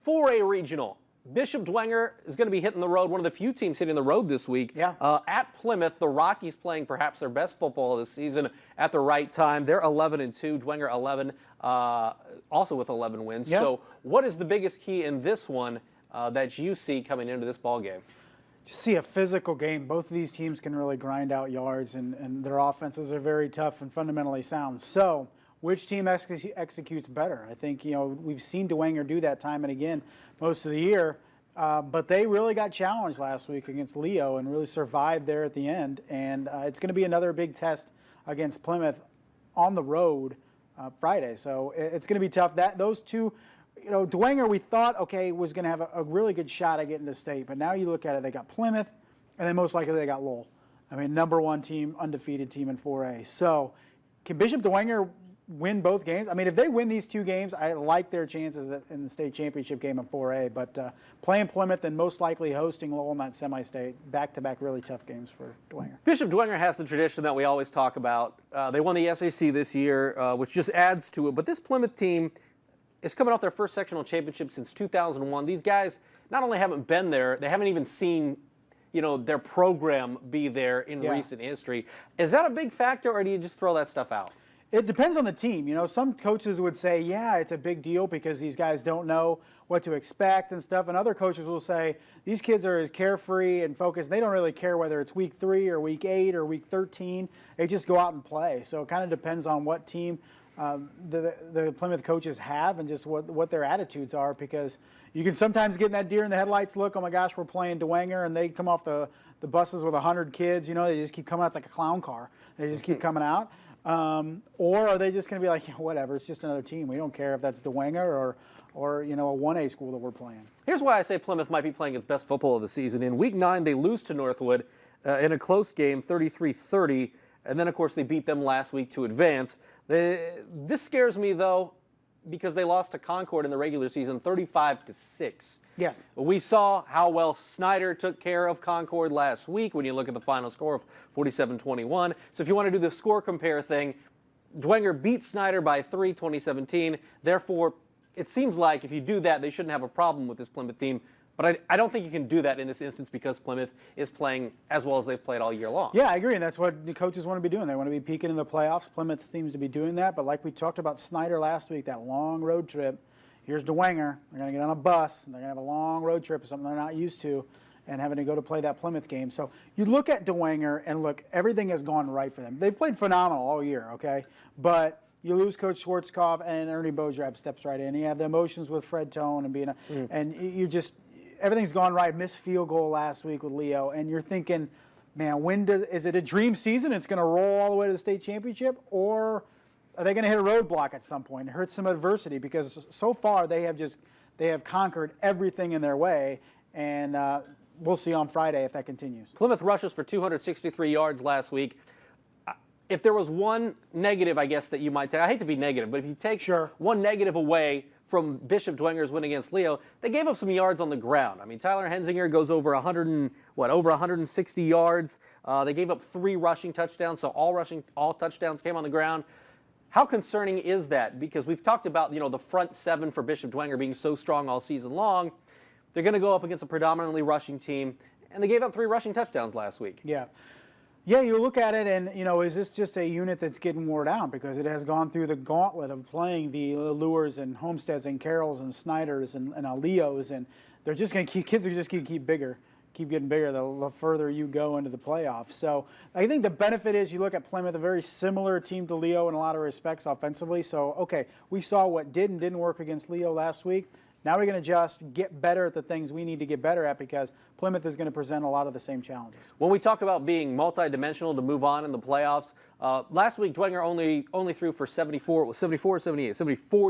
4A regional. Bishop Dwenger is going to be hitting the road, one of the few teams hitting the road this week. Yeah. At Plymouth, the Rockies playing perhaps their best football of the season at the right time. They're 11-2, Dwenger 11, also with 11 wins. Yeah. So what is the biggest key in this one that you see coming into this ball game? Just see a physical game. Both of these teams can really grind out yards, and their offenses are very tough and fundamentally sound. So which team executes better? I think, we've seen Dwenger do that time and again most of the year, but they really got challenged last week against Leo and really survived there at the end. And it's going to be another big test against Plymouth on the road Friday. So it's going to be tough. Those two, Dwenger we thought, was going to have a really good shot at getting to state, but now you look at it, they got Plymouth, and then most likely they got Lowell. I mean, #1 team, undefeated team in 4A. So can Bishop Dwenger win both games? I mean, if they win these two games, I like their chances in the state championship game in 4A. But playing Plymouth and most likely hosting Lowell in that semi-state, back-to-back really tough games for Dwenger. Bishop Dwenger has the tradition that we always talk about. They won the SAC this year, which just adds to it. But this Plymouth team is coming off their first sectional championship since 2001. These guys not only haven't been there, they haven't even seen their program be there in recent history. Is that a big factor, or do you just throw that stuff out? It depends on the team. Some coaches would say, yeah, it's a big deal because these guys don't know what to expect and stuff. And other coaches will say, these kids are as carefree and focused. They don't really care whether it's week 3 or week 8 or week 13. They just go out and play. So it kind of depends on what team the Plymouth coaches have and just what their attitudes are, because you can sometimes get in that deer in the headlights look, oh my gosh, we're playing Dwenger, and they come off the buses with 100 kids. They just keep coming out. It's like a clown car. They just keep coming out. Or are they just going to be like, whatever, it's just another team. We don't care if that's Dwenger or a 1A school that we're playing. Here's why I say Plymouth might be playing its best football of the season. In Week 9, they lose to Northwood in a close game, 33-30, and then, of course, they beat them last week to advance. This scares me, though, because they lost to Concord in the regular season, 35-6. Yes. We saw how well Snyder took care of Concord last week when you look at the final score of 47-21. So if you want to do the score compare thing, Dwenger beat Snyder by 3, 2017. Therefore, it seems like if you do that, they shouldn't have a problem with this Plymouth team. But I don't think you can do that in this instance because Plymouth is playing as well as they've played all year long. Yeah, I agree, and that's what the coaches want to be doing. They want to be peaking in the playoffs. Plymouth seems to be doing that, but like we talked about Snyder last week, that long road trip, here's Dwenger. They're going to get on a bus, and they're going to have a long road trip, something they're not used to, and having to go to play that Plymouth game. So you look at Dwenger, and look, everything has gone right for them. They've played phenomenal all year, okay? But you lose Coach Schwarzkopf, and Ernie Bodrab steps right in. You have the emotions with Fred Tone and being and you just – everything's gone right. Missed field goal last week with Leo, and you're thinking, man, is it a dream season? It's going to roll all the way to the state championship, or are they going to hit a roadblock at some point and hurt some adversity? Because so far they have conquered everything in their way, and we'll see on Friday if that continues. Plymouth rushes for 263 yards last week. If there was one negative, I guess, that you might take, I hate to be negative, but if you take one negative away from Bishop Dwenger's win against Leo, they gave up some yards on the ground. I mean, Tyler Hensinger goes over 160 yards. They gave up 3 rushing touchdowns, so all touchdowns came on the ground. How concerning is that? Because we've talked about, the front 7 for Bishop Dwenger being so strong all season long. They're going to go up against a predominantly rushing team, and they gave up 3 rushing touchdowns last week. Yeah. Yeah, you look at it and, is this just a unit that's getting wore down because it has gone through the gauntlet of playing the Lures and Homesteads and Carrolls and Snyders and Leos, and they're just going to kids are just going to keep getting bigger the further you go into the playoffs. So I think the benefit is you look at Plymouth, a very similar team to Leo in a lot of respects offensively. So, okay, we saw what did and didn't work against Leo last week. Now we're going to just get better at the things we need to get better at because Plymouth is going to present a lot of the same challenges. When we talk about being multidimensional to move on in the playoffs, last week Dwenger only threw for 74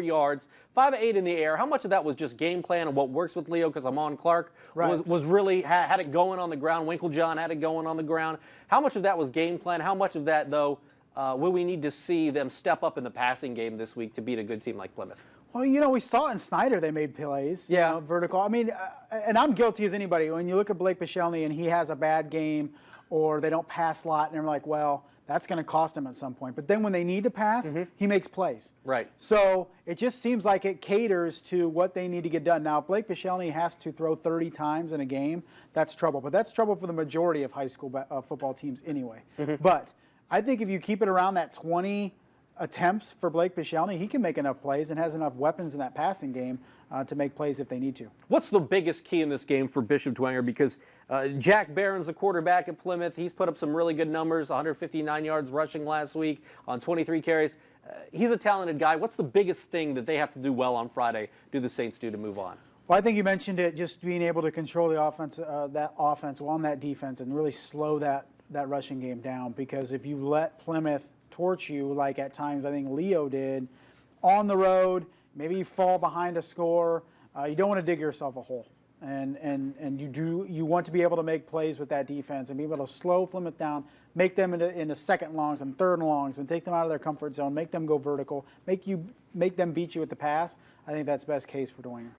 yards, 5 of 8 in the air. How much of that was just game plan and what works with Leo because Amon Clark was really had it going on the ground. Winklejohn had it going on the ground. How much of that was game plan? How much of that, though, will we need to see them step up in the passing game this week to beat a good team like Plymouth? Well, we saw it in Snyder. They made plays, vertical. I mean, and I'm guilty as anybody. When you look at Blake Pichelny and he has a bad game or they don't pass a lot, and they're like, well, that's going to cost him at some point. But then when they need to pass, he makes plays. Right. So it just seems like it caters to what they need to get done. Now, if Blake Pichelny has to throw 30 times in a game, that's trouble. But that's trouble for the majority of high school football teams anyway. But I think if you keep it around that 20 attempts for Blake Pichelny, he can make enough plays and has enough weapons in that passing game to make plays if they need to. What's the biggest key in this game for Bishop Dwenger? Because Jack Barron's the quarterback at Plymouth. He's put up some really good numbers, 159 yards rushing last week on 23 carries. He's a talented guy. What's the biggest thing that they have to do well on Friday, do the Saints do to move on? Well, I think you mentioned it, just being able to control the offense, on that defense and really slow that rushing game down. Because if you let Plymouth torch you, like at times I think Leo did, on the road, maybe you fall behind a score, you don't want to dig yourself a hole. And you want to be able to make plays with that defense and be able to slow Plymouth down, make them into second longs and third longs and take them out of their comfort zone, make them go vertical, make them beat you at the pass. I think that's best case for Dwenger.